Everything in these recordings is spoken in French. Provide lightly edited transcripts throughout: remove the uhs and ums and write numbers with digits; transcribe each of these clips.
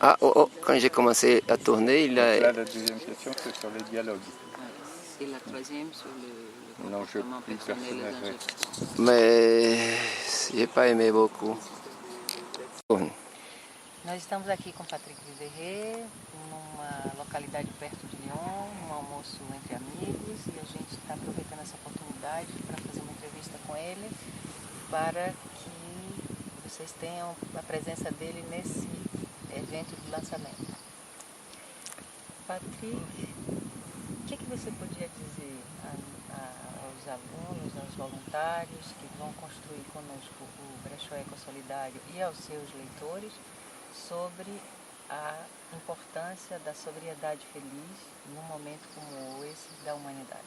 Ah, oh, oh, quand j'ai commencé à tourner, il a... Là, la deuxième question, c'est sur les dialogues. Et la troisième sur le L'enjeu comportement plus personnel et personnel. l'enjeu. Mais j'ai pas aimé beaucoup. Nós estamos aqui com Patrick Viverré, numa localidade perto de Lyon, um almoço entre amigos, e a gente está aproveitando essa oportunidade para fazer uma entrevista com ele, para que vocês tenham a presença dele nesse evento de lançamento. Patrick, o que você podia dizer aos alunos, aos voluntários que vão construir conosco o Brechó Ecosolidário e aos seus leitores sobre a importância da sobriedade feliz num momento como esse da humanidade?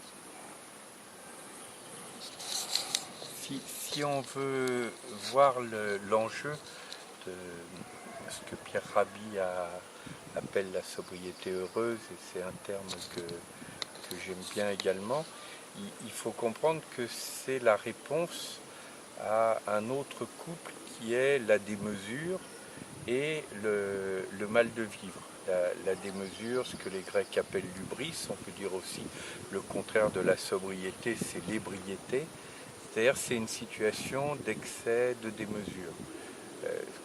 Si on veut voir l'enjeu de ce que Pierre Rabhi appelle la sobriété heureuse, et c'est un terme que j'aime bien également, il faut comprendre que c'est la réponse à un autre couple qui est la démesure et le mal de vivre. La démesure, ce que les Grecs appellent l'hubris, on peut dire aussi le contraire de la sobriété, c'est l'ébriété. C'est-à-dire c'est une situation d'excès, de démesure,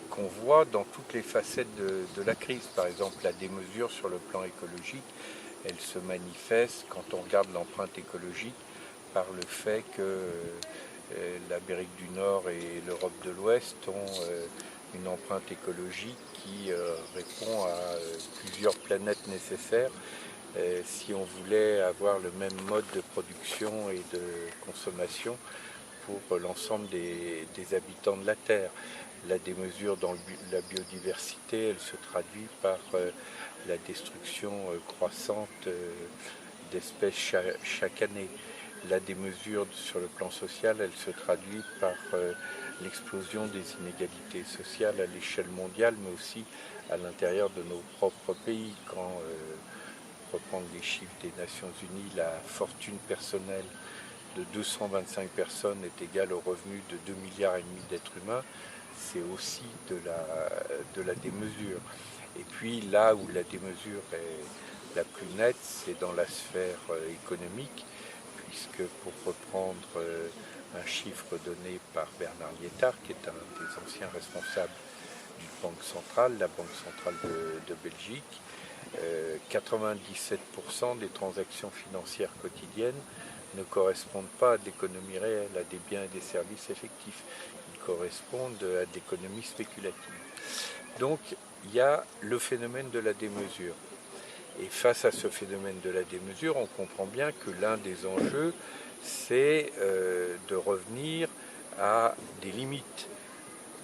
qu'on voit dans toutes les facettes de la crise. Par exemple, la démesure sur le plan écologique, elle se manifeste quand on regarde l'empreinte écologique par le fait que l'Amérique du Nord et l'Europe de l'Ouest ont une empreinte écologique qui répond à plusieurs planètes nécessaires si on voulait avoir le même mode de production et de consommation pour l'ensemble des habitants de la Terre. La démesure dans la biodiversité, elle se traduit par la destruction croissante d'espèces chaque année. La démesure sur le plan social, elle se traduit par l'explosion des inégalités sociales à l'échelle mondiale, mais aussi à l'intérieur de nos propres pays. Quand, reprendre les chiffres des Nations Unies, la fortune personnelle de 225 personnes est égale au revenu de 2,5 milliards d'êtres humains, c'est aussi de la démesure. Et puis là où la démesure est la plus nette, c'est dans la sphère économique, puisque pour reprendre un chiffre donné par Bernard Liétard, qui est un des anciens responsables du Banque centrale, la Banque centrale de Belgique, 97% des transactions financières quotidiennes ne correspondent pas à de l'économie réelle, à des biens et des services effectifs. Ils correspondent à de l'économie spéculative. Donc, il y a le phénomène de la démesure. Et face à ce phénomène de la démesure, on comprend bien que l'un des enjeux, c'est de revenir à des limites.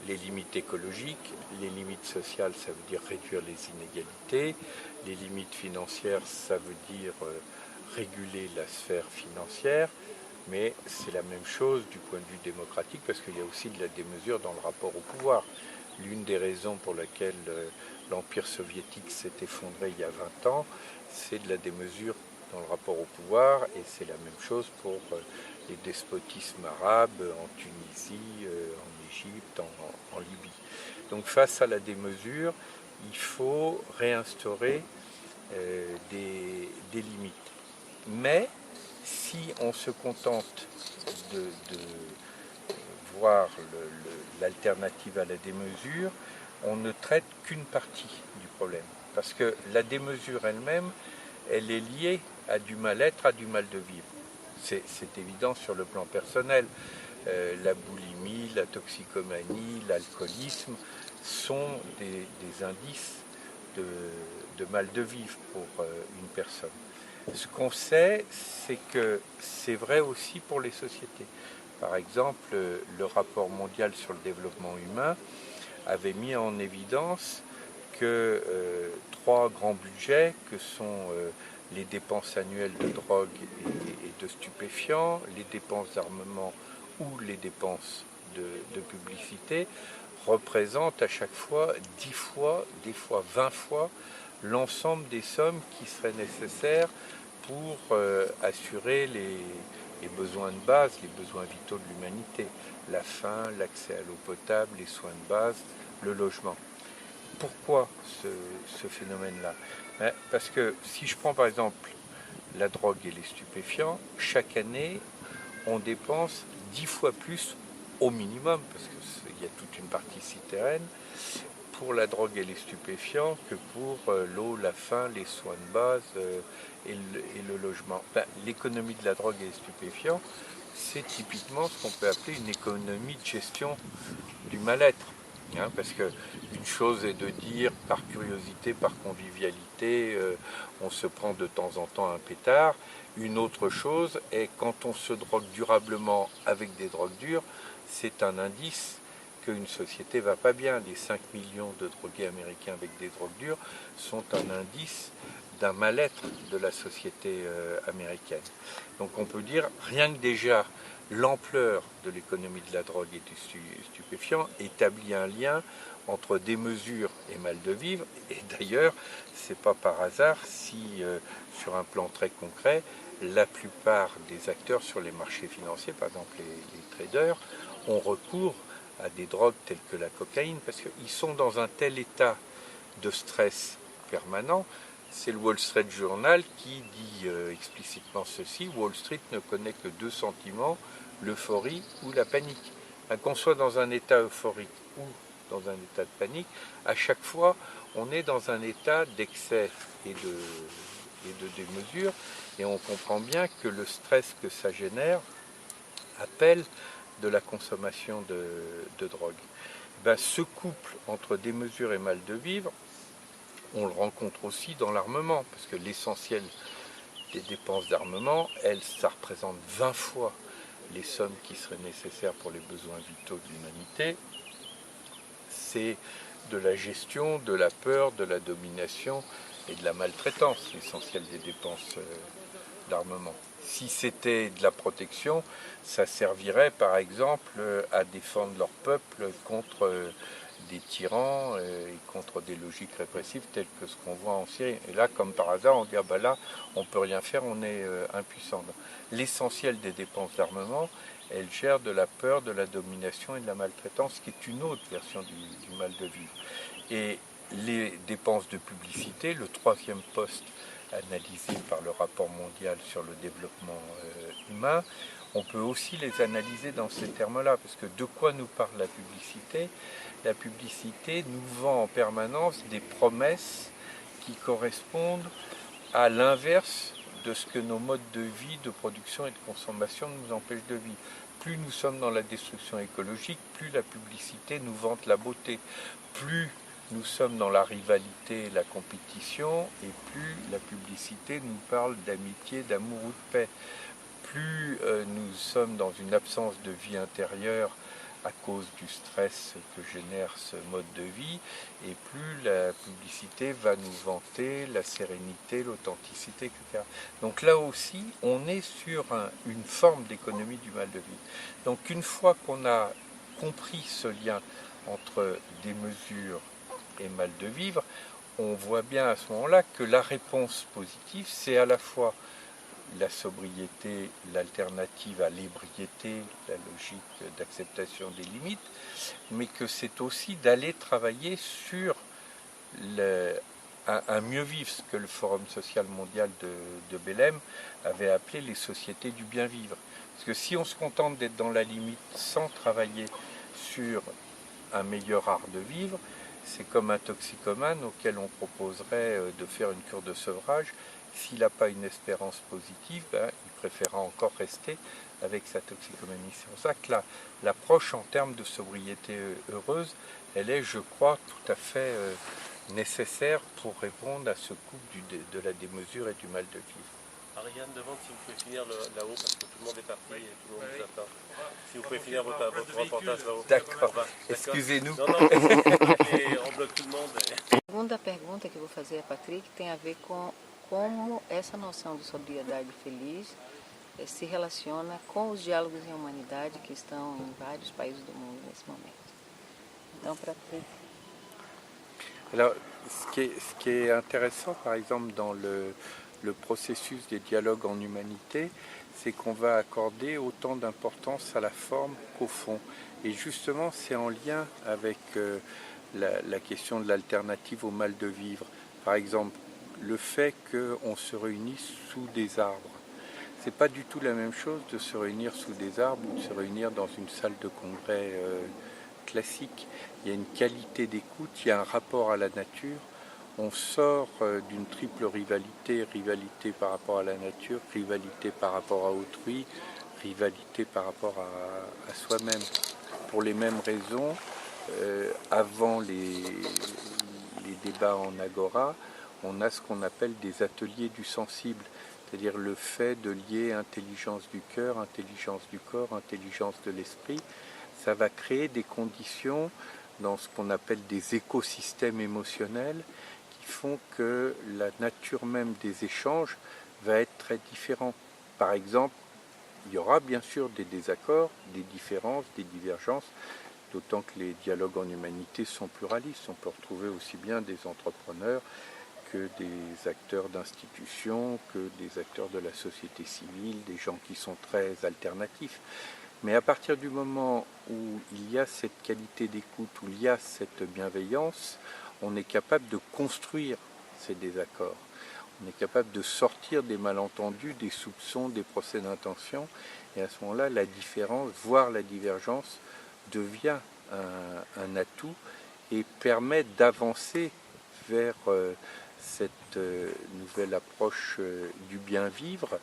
Les limites écologiques, les limites sociales, ça veut dire réduire les inégalités. Les limites financières, ça veut dire réguler la sphère financière. Mais c'est la même chose du point de vue démocratique, parce qu'il y a aussi de la démesure dans le rapport au pouvoir. L'une des raisons pour laquelle l'Empire soviétique s'est effondré il y a 20 ans, c'est de la démesure dans le rapport au pouvoir, et c'est la même chose pour les despotismes arabes en Tunisie, en Égypte, en Libye. Donc face à la démesure, il faut réinstaurer des limites. Mais si on se contente de voir l'alternative à la démesure, on ne traite qu'une partie du problème. Parce que la démesure elle-même, elle est liée à du mal-être, à du mal de vivre. C'est évident sur le plan personnel. La boulimie, la toxicomanie, l'alcoolisme sont des indices de mal de vivre pour une personne. Ce qu'on sait, c'est que c'est vrai aussi pour les sociétés. Par exemple, le rapport mondial sur le développement humain avait mis en évidence que trois grands budgets, que sont les dépenses annuelles de drogue et de stupéfiants, les dépenses d'armement ou les dépenses de publicité, représentent à chaque fois 10 fois, des fois 20 fois, l'ensemble des sommes qui seraient nécessaires pour assurer les besoins de base, les besoins vitaux de l'humanité, la faim, l'accès à l'eau potable, les soins de base, le logement. pourquoi ce phénomène-là? Parce que si je prends par exemple la drogue et les stupéfiants, chaque année, on dépense 10 fois plus au minimum, parce qu'il y a toute une partie souterraine, pour la drogue et les stupéfiants que pour l'eau, la faim, les soins de base et le logement. L'économie de la drogue et des stupéfiants, c'est typiquement ce qu'on peut appeler une économie de gestion du mal-être. Parce qu'une chose est de dire par curiosité, par convivialité, on se prend de temps en temps un pétard. Une autre chose est quand on se drogue durablement avec des drogues dures, c'est un indice qu'une société va pas bien. Les 5 millions de drogués américains avec des drogues dures sont un indice d'un mal-être de la société américaine. Donc on peut dire, rien que déjà, l'ampleur de l'économie de la drogue et du stupéfiant établit un lien entre des mesures et mal de vivre. Et d'ailleurs, c'est pas par hasard si, sur un plan très concret, la plupart des acteurs sur les marchés financiers, par exemple les traders, ont recours à des drogues telles que la cocaïne, parce qu'ils sont dans un tel état de stress permanent. C'est le Wall Street Journal qui dit explicitement ceci: Wall Street ne connaît que deux sentiments, l'euphorie ou la panique. Qu'on soit dans un état euphorique ou dans un état de panique, à chaque fois, on est dans un état d'excès et de démesure, et on comprend bien que le stress que ça génère appelle de la consommation de drogue. Ce couple entre démesure et mal de vivre, on le rencontre aussi dans l'armement, parce que l'essentiel des dépenses d'armement, ça représente 20 fois les sommes qui seraient nécessaires pour les besoins vitaux de l'humanité. C'est de la gestion, de la peur, de la domination et de la maltraitance, l'essentiel des dépenses d'armement. Si c'était de la protection, ça servirait par exemple à défendre leur peuple contre des tyrans et contre des logiques répressives telles que ce qu'on voit en Syrie. Et là, comme par hasard, on dit là, on ne peut rien faire, on est impuissant. L'essentiel des dépenses d'armement, elles gèrent de la peur, de la domination et de la maltraitance, qui est une autre version du mal de vivre. Et les dépenses de publicité, le troisième poste analysé par le rapport mondial sur le développement humain, on peut aussi les analyser dans ces termes-là, parce que de quoi nous parle la publicité? La publicité nous vend en permanence des promesses qui correspondent à l'inverse de ce que nos modes de vie, de production et de consommation nous empêchent de vivre. Plus nous sommes dans la destruction écologique, plus la publicité nous vante la beauté, plus nous sommes dans la rivalité, la compétition, et plus la publicité nous parle d'amitié, d'amour ou de paix. Plus nous sommes dans une absence de vie intérieure à cause du stress que génère ce mode de vie, et plus la publicité va nous vanter la sérénité, l'authenticité, etc. Donc là aussi, on est sur une forme d'économie du mal de vivre. Donc une fois qu'on a compris ce lien entre des mesures et mal de vivre, on voit bien à ce moment-là que la réponse positive, c'est à la fois la sobriété, l'alternative à l'ébriété, la logique d'acceptation des limites, mais que c'est aussi d'aller travailler sur un mieux vivre, ce que le Forum social mondial de Belém avait appelé les sociétés du bien vivre. Parce que si on se contente d'être dans la limite sans travailler sur un meilleur art de vivre, c'est comme un toxicomane auquel on proposerait de faire une cure de sevrage. S'il n'a pas une espérance positive, il préférera encore rester avec sa toxicomanie. C'est pour ça que l'approche en termes de sobriété heureuse, elle est, je crois, tout à fait nécessaire pour répondre à ce couple de la démesure et du mal de vivre. Ariane demande si vous pouvez finir là-haut, parce que tout le monde est parti et tout le monde vous attend. Si vous pouvez finir votre reportage là-haut. D'accord. Excusez-nous. Não, on bloque tout le monde. A segunda pergunta que eu vou fazer a Patrick tem a ver com como essa noção de sobriedade feliz se relaciona com os diálogos em humanidade que estão em vários países do mundo nesse momento. Então, Patrick. Alors, ce qui est intéressant, par exemple, dans le processus des dialogues en humanité, c'est qu'on va accorder autant d'importance à la forme qu'au fond. Et justement, c'est en lien avec la question de l'alternative au mal de vivre. Par exemple, le fait qu'on se réunisse sous des arbres. C'est pas du tout la même chose de se réunir sous des arbres ou de se réunir dans une salle de congrès classique. Il y a une qualité d'écoute, il y a un rapport à la nature. On sort d'une triple rivalité, rivalité par rapport à la nature, rivalité par rapport à autrui, rivalité par rapport à soi-même. Pour les mêmes raisons, avant les débats en agora, on a ce qu'on appelle des ateliers du sensible, c'est-à-dire le fait de lier intelligence du cœur, intelligence du corps, intelligence de l'esprit. Ça va créer des conditions dans ce qu'on appelle des écosystèmes émotionnels qui font que la nature même des échanges va être très différente. Par exemple, il y aura bien sûr des désaccords, des différences, des divergences, d'autant que les dialogues en humanité sont pluralistes. On peut retrouver aussi bien des entrepreneurs que des acteurs d'institutions, que des acteurs de la société civile, des gens qui sont très alternatifs. Mais à partir du moment où il y a cette qualité d'écoute, où il y a cette bienveillance, on est capable de construire ces désaccords. On est capable de sortir des malentendus, des soupçons, des procès d'intention. Et à ce moment-là, la différence, voire la divergence, devient un atout et permet d'avancer vers cette nouvelle approche du bien-vivre,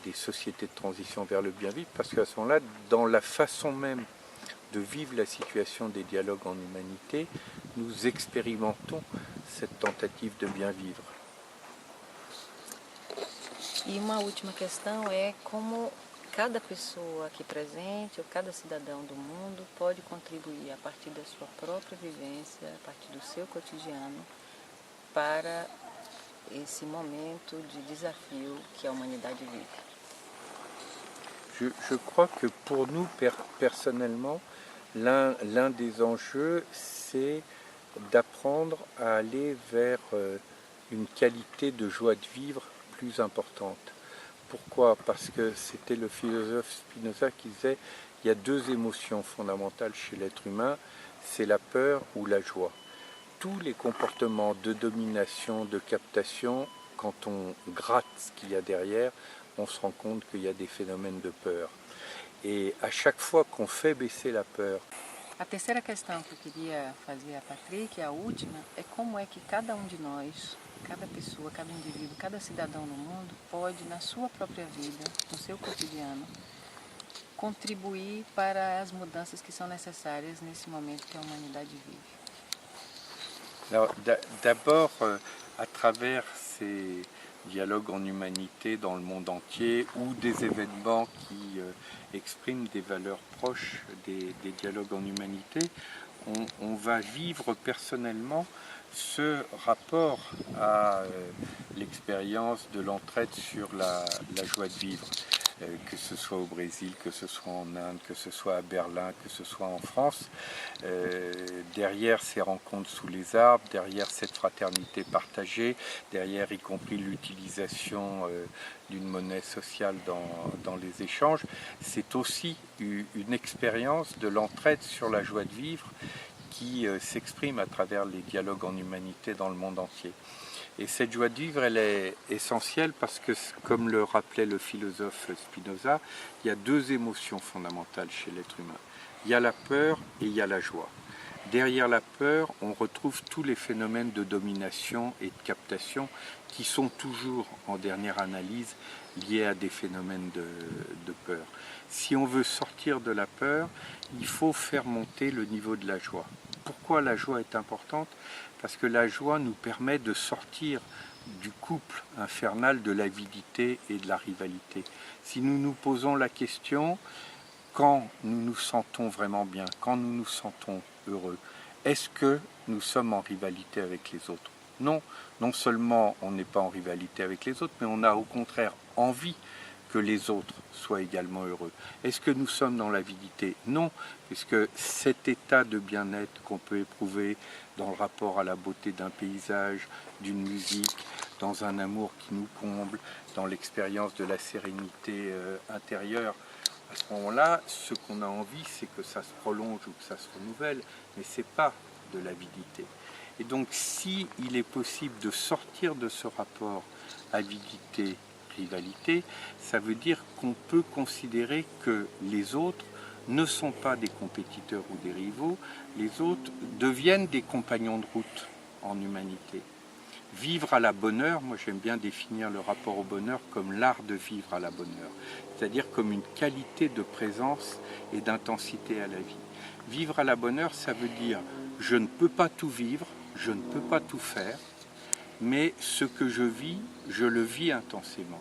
des sociétés de transition vers le bien-vivre, parce qu'à ce moment-là, dans la façon même de vivre la situation des dialogues en humanité, nous expérimentons cette tentative de bien-vivre. E uma última questão é como cada pessoa aqui presente, ou cada cidadão do mundo, pode contribuir a partir da sua própria vivência, a partir do seu cotidiano, para esse momento de desafio que a humanidade vive. Je crois que pour nous, personnellement, l'un des enjeux, c'est d'apprendre à aller vers une qualité de joie de vivre plus importante. Pourquoi? Parce que c'était le philosophe Spinoza qui disait il y a deux émotions fondamentales chez l'être humain, c'est la peur ou la joie. Tous les comportements de domination, de captation, quand on gratte ce qu'il y a derrière, on se rend compte qu'il y a des phénomènes de peur. Et à chaque fois qu'on fait baisser la peur. A terceira questão que eu queria fazer a Patrick, a última, é como é que cada um de nós, cada pessoa, cada indivíduo, cada cidadão no mundo pode, na sua própria vida, no seu cotidiano, contribuir para as mudanças que são necessárias nesse momento que a humanidade vive. Alors, d'abord, à travers ces dialogues en humanité dans le monde entier ou des événements qui expriment des valeurs proches des dialogues en humanité, on va vivre personnellement ce rapport à l'expérience de l'entraide sur la joie de vivre, que ce soit au Brésil, que ce soit en Inde, que ce soit à Berlin, que ce soit en France. Derrière ces rencontres sous les arbres, derrière cette fraternité partagée, derrière y compris l'utilisation d'une monnaie sociale dans les échanges, c'est aussi une expérience de l'entraide sur la joie de vivre qui s'exprime à travers les dialogues en humanité dans le monde entier. Et cette joie de vivre, elle est essentielle parce que, comme le rappelait le philosophe Spinoza, il y a deux émotions fondamentales chez l'être humain. Il y a la peur et il y a la joie. Derrière la peur, on retrouve tous les phénomènes de domination et de captation qui sont toujours, en dernière analyse, liés à des phénomènes de peur. Si on veut sortir de la peur, il faut faire monter le niveau de la joie. Pourquoi la joie est importante? Parce que la joie nous permet de sortir du couple infernal de l'avidité et de la rivalité. Si nous nous posons la question, quand nous nous sentons vraiment bien, quand nous nous sentons heureux, est-ce que nous sommes en rivalité avec les autres? Non, non seulement on n'est pas en rivalité avec les autres, mais on a au contraire envie que les autres soient également heureux. Est-ce que nous sommes dans l'avidité? Non, puisque cet état de bien-être qu'on peut éprouver dans le rapport à la beauté d'un paysage, d'une musique, dans un amour qui nous comble, dans l'expérience de la sérénité intérieure, À ce moment-là, ce qu'on a envie, c'est que ça se prolonge ou que ça se renouvelle, mais ce n'est pas de l'avidité. Et donc, si il est possible de sortir de ce rapport avidité-rivalité, ça veut dire qu'on peut considérer que les autres ne sont pas des compétiteurs ou des rivaux, les autres deviennent des compagnons de route en humanité. Vivre à la bonne heure, moi j'aime bien définir le rapport au bonheur comme l'art de vivre à la bonne heure, c'est-à-dire comme une qualité de présence et d'intensité à la vie. Vivre à la bonne heure, ça veut dire je ne peux pas tout vivre, je ne peux pas tout faire, mais ce que je vis, je le vis intensément.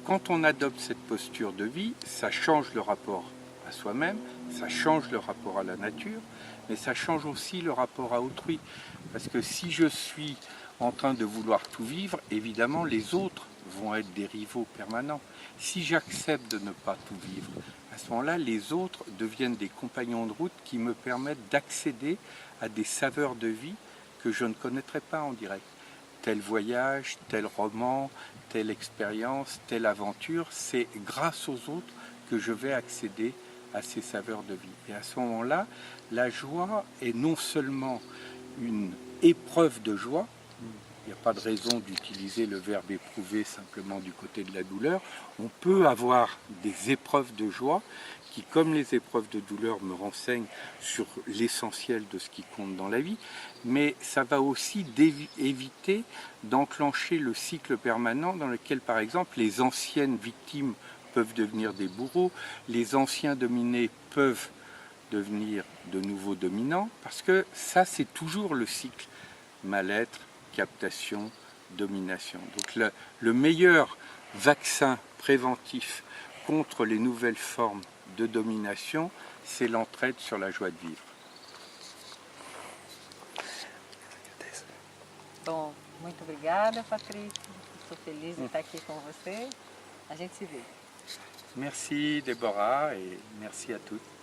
Quand on adopte cette posture de vie, ça change le rapport à soi-même, ça change le rapport à la nature, mais ça change aussi le rapport à autrui. Parce que si je suis en train de vouloir tout vivre, évidemment les autres vont être des rivaux permanents. Si j'accepte de ne pas tout vivre, à ce moment-là, les autres deviennent des compagnons de route qui me permettent d'accéder à des saveurs de vie que je ne connaîtrais pas en direct. Tel voyage, tel roman, telle expérience, telle aventure, c'est grâce aux autres que je vais accéder à ces saveurs de vie. Et à ce moment-là, la joie est non seulement une épreuve de joie, il n'y a pas de raison d'utiliser le verbe éprouver simplement du côté de la douleur, on peut avoir des épreuves de joie qui, comme les épreuves de douleur, me renseignent sur l'essentiel de ce qui compte dans la vie, mais ça va aussi éviter d'enclencher le cycle permanent dans lequel, par exemple, les anciennes victimes peuvent devenir des bourreaux, les anciens dominés peuvent devenir de nouveaux dominants, parce que ça, c'est toujours le cycle mal-être, captation, domination. Donc le meilleur vaccin préventif contre les nouvelles formes de domination, c'est l'entraide sur la joie de vivre. Bom, muito obrigada, Patrícia. Estou feliz de estar aqui com você. A gente se vê. Merci Déborah et merci à toutes.